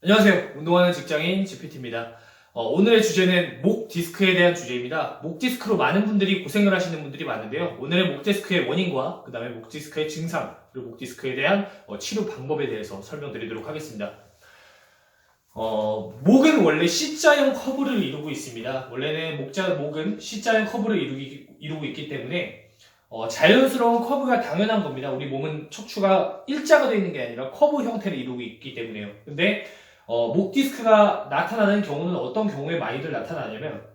안녕하세요. 운동하는 직장인 GPT입니다. 오늘의 주제는 목 디스크에 대한 주제입니다. 목 디스크로 많은 분들이 고생을 하시는 분들이 많은데요. 오늘은 목 디스크의 원인과 그 다음에 목 디스크의 증상, 그리고 목 디스크에 대한 치료 방법에 대해서 설명드리도록 하겠습니다. 목은 원래 C자형 커브를 이루고 있습니다. 원래는 목은 C자형 커브를 이루고 있기 때문에 자연스러운 커브가 당연한 겁니다. 우리 몸은 척추가 일자가 되어 있는 게 아니라 커브 형태를 이루고 있기 때문에요. 근데 목 디스크가 나타나는 경우는 어떤 경우에 많이들 나타나냐면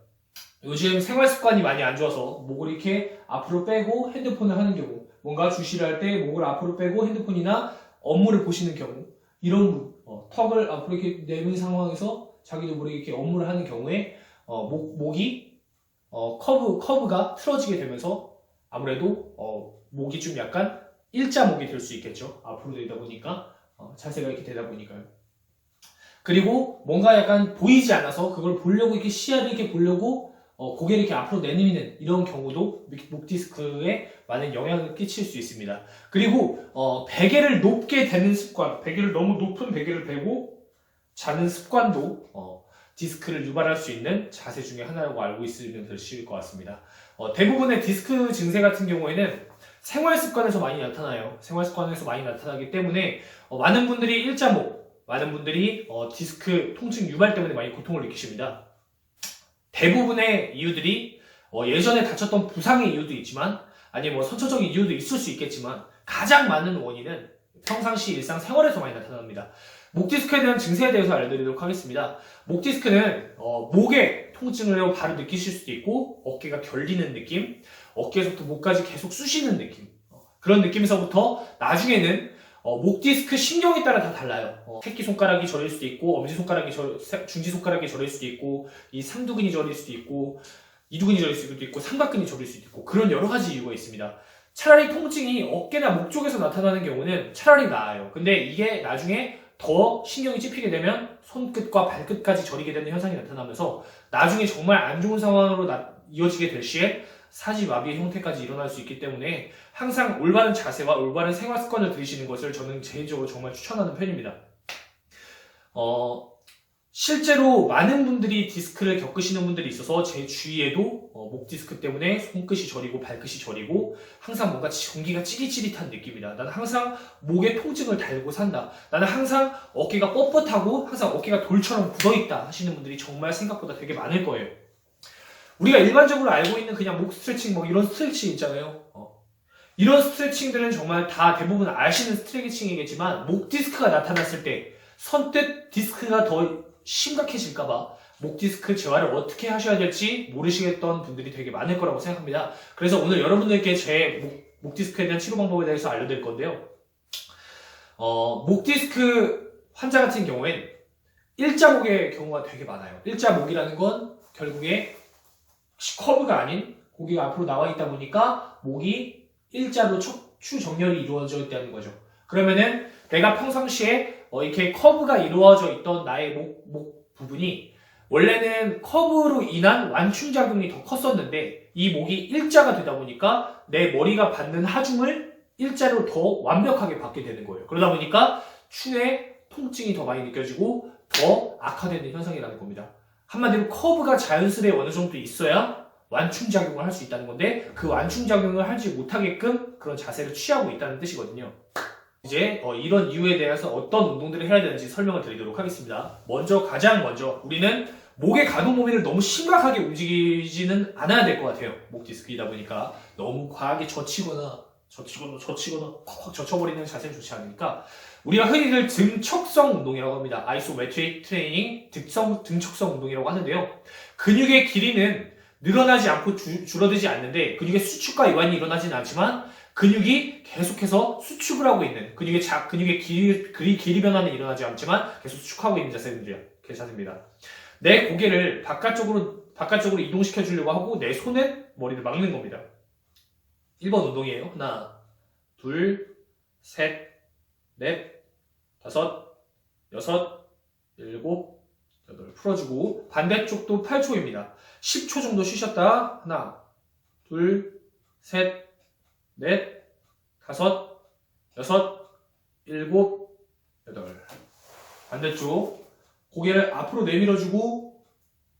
요즘 생활 습관이 많이 안 좋아서 목을 이렇게 앞으로 빼고 핸드폰을 하는 경우, 뭔가 주시를 할 때 목을 앞으로 빼고 핸드폰이나 업무를 보시는 경우, 이런 턱을 앞으로 이렇게 내민 상황에서 자기도 모르게 이렇게 업무를 하는 경우에 목이 커브가 틀어지게 되면서 아무래도 목이 좀 약간 일자 목이 될 수 있겠죠. 앞으로 되다 보니까 자세가 이렇게 되다 보니까요. 그리고 뭔가 약간 보이지 않아서 그걸 보려고 이렇게 시야를 이렇게 보려고 고개를 이렇게 앞으로 내밀는 이런 경우도 목 디스크에 많은 영향을 끼칠 수 있습니다. 그리고 베개를 높게 대는 습관, 베개를 너무 높은 베개를 대고 자는 습관도 디스크를 유발할 수 있는 자세 중에 하나라고 알고 있으면 될 수 있을 것 같습니다. 대부분의 디스크 증세 같은 경우에는 생활 습관에서 많이 나타나요. 생활 습관에서 많이 나타나기 때문에 많은 분들이 일자목, 많은 분들이 디스크 통증 유발 때문에 많이 고통을 느끼십니다. 대부분의 이유들이 예전에 다쳤던 부상의 이유도 있지만 아니면 선천적인 이유도 있을 수 있겠지만 가장 많은 원인은 평상시 일상생활에서 많이 나타납니다. 목 디스크에 대한 증세에 대해서 알려드리도록 하겠습니다. 목 디스크는 목의 통증을 바로 느끼실 수도 있고 어깨가 결리는 느낌, 어깨에서부터 목까지 계속 쑤시는 느낌, 그런 느낌에서부터 나중에는 목 디스크 신경에 따라 다 달라요. 새끼손가락이 저릴 수도 있고, 엄지손가락이 중지손가락이 저릴 수도 있고, 이 상두근이 저릴 수도 있고, 이두근이 저릴 수도 있고, 삼각근이 저릴 수도 있고, 그런 여러 가지 이유가 있습니다. 차라리 통증이 어깨나 목 쪽에서 나타나는 경우는 차라리 나아요. 근데 이게 나중에 더 신경이 찝히게 되면 손끝과 발끝까지 저리게 되는 현상이 나타나면서 나중에 정말 안 좋은 상황으로 이어지게 될 시에 사지마비의 형태까지 일어날 수 있기 때문에 항상 올바른 자세와 올바른 생활 습관을 들이시는 것을 저는 개인적으로 정말 추천하는 편입니다. 실제로 많은 분들이 디스크를 겪으시는 분들이 있어서 제 주위에도 목 디스크 때문에 손끝이 저리고 발끝이 저리고 항상 뭔가 전기가 찌릿찌릿한 느낌이다. 나는 항상 목에 통증을 달고 산다. 나는 항상 어깨가 뻣뻣하고 항상 어깨가 돌처럼 굳어있다 하시는 분들이 정말 생각보다 되게 많을 거예요. 우리가 일반적으로 알고 있는 그냥 목 스트레칭 뭐 이런 스트레칭 있잖아요. 이런 스트레칭들은 정말 다 대부분 아시는 스트레칭이겠지만 목 디스크가 나타났을 때 선뜻 디스크가 더 심각해질까봐 목 디스크 재활을 어떻게 하셔야 될지 모르시겠던 분들이 되게 많을 거라고 생각합니다. 그래서 오늘 여러분들께 제 목 디스크에 대한 치료 방법에 대해서 알려드릴 건데요. 목 디스크 환자 같은 경우엔 일자목의 경우가 되게 많아요. 일자목이라는 건 결국에 커브가 아닌 고기가 앞으로 나와 있다 보니까 목이 일자로 척추 정렬이 이루어져 있다는 거죠. 그러면은 내가 평상시에 이렇게 커브가 이루어져 있던 나의 목 부분이 원래는 커브로 인한 완충작용이 더 컸었는데 이 목이 일자가 되다 보니까 내 머리가 받는 하중을 일자로 더 완벽하게 받게 되는 거예요. 그러다 보니까 추에 통증이 더 많이 느껴지고 더 악화되는 현상이라는 겁니다. 한마디로 커브가 자연스레 어느 정도 있어야 완충작용을 할 수 있다는 건데 그 완충작용을 하지 못하게끔 그런 자세를 취하고 있다는 뜻이거든요. 이제 이런 이유에 대해서 어떤 운동들을 해야 되는지 설명을 드리도록 하겠습니다. 가장 먼저 우리는 목의 가동 범위를 너무 심각하게 움직이지는 않아야 될 것 같아요. 목 디스크이다 보니까 너무 과하게 젖히거나 콱콱 젖혀버리는 자세는 좋지 않으니까 우리가 흔히들 등척성 운동이라고 합니다. 아이소메트릭 트레이닝 등척성 운동이라고 하는데요. 근육의 길이는 늘어나지 않고 줄어들지 않는데 근육의 수축과 이완이 일어나지는 않지만 근육이 계속해서 수축을 하고 있는 근육의 길이 변화는 일어나지 않지만 계속 수축하고 있는 자세입니다. 내 고개를 바깥쪽으로 이동시켜 주려고 하고 내 손은 머리를 막는 겁니다. 1번 운동이에요. 하나, 둘, 셋, 넷, 다섯, 여섯, 일곱, 여덟. 풀어주고 반대쪽도 8초입니다. 10초 정도 쉬셨다. 하나, 둘, 셋, 넷, 다섯, 여섯, 일곱, 여덟. 반대쪽 고개를 앞으로 내밀어주고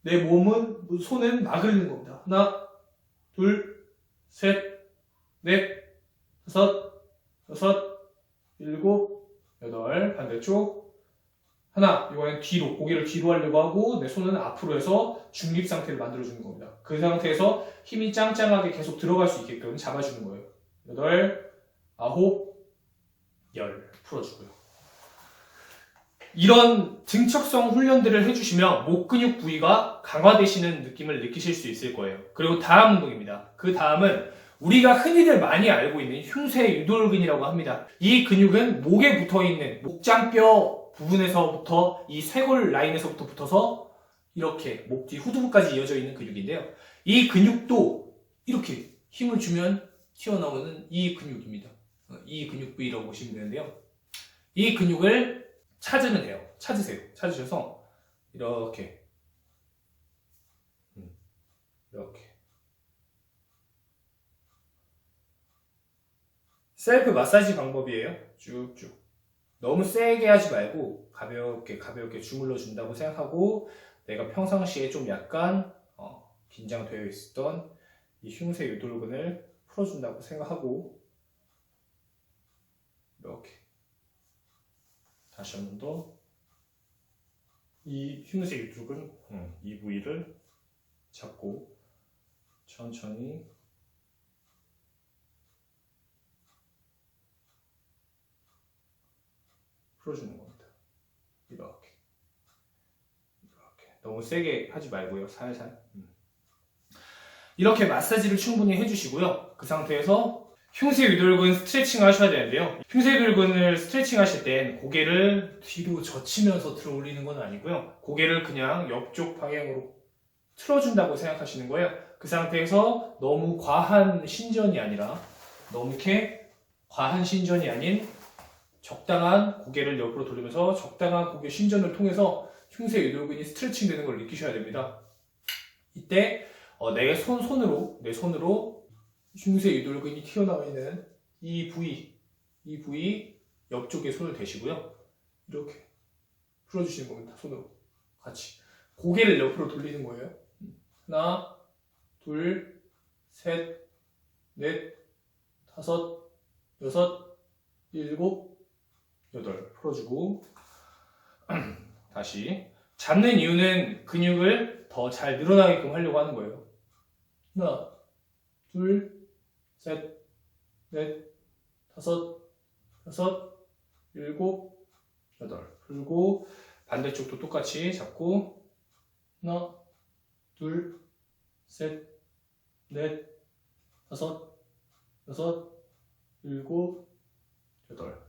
내 손은 막으려는 겁니다. 하나, 둘, 셋, 넷, 다섯, 여섯, 일곱, 여덟. 반대쪽. 하나, 이번엔 뒤로, 고개를 뒤로 하려고 하고 내 손은 앞으로 해서 중립 상태를 만들어주는 겁니다. 그 상태에서 힘이 짱짱하게 계속 들어갈 수 있게끔 잡아주는 거예요. 여덟, 아홉, 열. 풀어주고요. 이런 등척성 훈련들을 해주시면 목 근육 부위가 강화되시는 느낌을 느끼실 수 있을 거예요. 그리고 다음 운동입니다. 그 다음은 우리가 흔히들 많이 알고 있는 흉쇄 유돌근이라고 합니다. 이 근육은 목에 붙어있는 목장뼈 부분에서부터 이 쇄골 라인에서부터 붙어서 이렇게 목 뒤 후두부까지 이어져 있는 근육인데요. 이 근육도 이렇게 힘을 주면 튀어나오는 이 근육입니다. 이 근육 부위라고 보시면 되는데요. 이 근육을 찾으면 돼요. 찾으세요. 찾으셔서 이렇게 셀프 마사지 방법이에요. 쭉쭉 너무 세게 하지 말고 가볍게 주물러 준다고 생각하고 내가 평상시에 좀 약간 긴장되어 있었던 이 흉쇄 유돌근을 풀어준다고 생각하고 이렇게 다시 한 번 더 이 흉쇄 유돌근 이 부위를 잡고 천천히 풀어주는 겁니다. 이렇게 너무 세게 하지 말고요. 살살 이렇게 마사지를 충분히 해주시고요. 그 상태에서 흉쇄 유돌근 스트레칭 하셔야 되는데요. 흉쇄 유돌근을 스트레칭 하실 땐 고개를 뒤로 젖히면서 들어 올리는 건 아니고요. 고개를 그냥 옆쪽 방향으로 틀어준다고 생각하시는 거예요. 그 상태에서 너무 과한 신전이 아니라 너무 이렇게 과한 신전이 아닌 적당한 고개를 옆으로 돌리면서 적당한 고개 신전을 통해서 흉쇄 유돌근이 스트레칭 되는 걸 느끼셔야 됩니다. 이때 내 손으로 흉쇄 유돌근이 튀어나와 있는 이 부위 옆쪽에 손을 대시고요. 이렇게 풀어주시는 겁니다. 손으로 같이 고개를 옆으로 돌리는 거예요. 하나, 둘, 셋, 넷, 다섯, 여섯, 일곱, 여덟. 풀어주고 다시 잡는 이유는 근육을 더 잘 늘어나게끔 하려고 하는 거예요. 하나, 둘, 셋, 넷, 다섯, 여섯, 일곱, 여덟. 풀고 반대쪽도 똑같이 잡고 하나, 둘, 셋, 넷, 다섯, 여섯, 일곱, 여덟.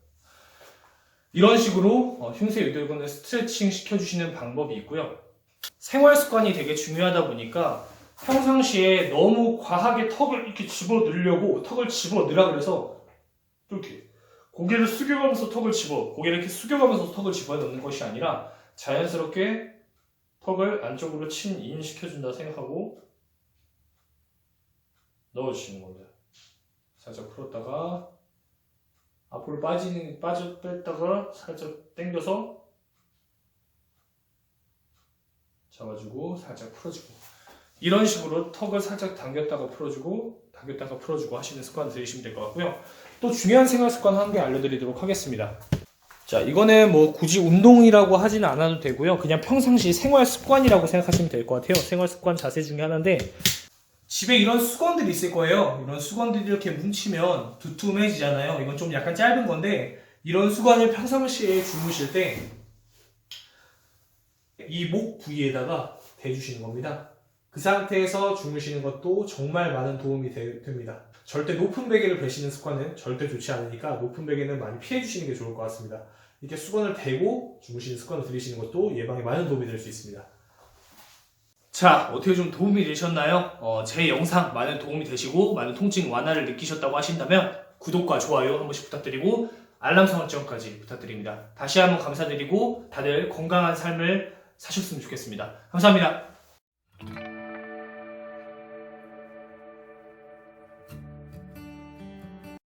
이런 식으로 흉쇄 유돌근을 스트레칭 시켜주시는 방법이 있고요. 생활 습관이 되게 중요하다 보니까 평상시에 너무 과하게 턱을 이렇게 집어넣으려고 턱을 집어넣으라 그래서 이렇게 고개를 숙여가면서 턱을 집어넣는 것이 아니라 자연스럽게 턱을 안쪽으로 인시켜준다 생각하고 넣어주시는 겁니다. 살짝 풀었다가 앞으로 뺐다가 살짝 당겨서 잡아주고 살짝 풀어주고 이런 식으로 턱을 살짝 당겼다가 풀어주고 하시는 습관 들이시면 될 것 같고요. 또 중요한 생활 습관 한 개 알려드리도록 하겠습니다. 자, 이거는 뭐 굳이 운동이라고 하지는 않아도 되고요. 그냥 평상시 생활 습관이라고 생각하시면 될 것 같아요. 생활 습관 자세 중에 하나인데 집에 이런 수건들이 있을 거예요. 이런 수건들이 이렇게 뭉치면 두툼해지잖아요. 이건 좀 약간 짧은 건데 이런 수건을 평상시에 주무실 때 이 목 부위에다가 대주시는 겁니다. 그 상태에서 주무시는 것도 정말 많은 도움이 됩니다. 절대 높은 베개를 베시는 습관은 절대 좋지 않으니까 높은 베개는 많이 피해 주시는 게 좋을 것 같습니다. 이렇게 수건을 대고 주무시는 습관을 들이시는 것도 예방에 많은 도움이 될 수 있습니다. 자, 어떻게 좀 도움이 되셨나요? 제 영상 많은 도움이 되시고 많은 통증 완화를 느끼셨다고 하신다면 구독과 좋아요 한 번씩 부탁드리고 알람 설정까지 부탁드립니다. 다시 한번 감사드리고 다들 건강한 삶을 사셨으면 좋겠습니다. 감사합니다.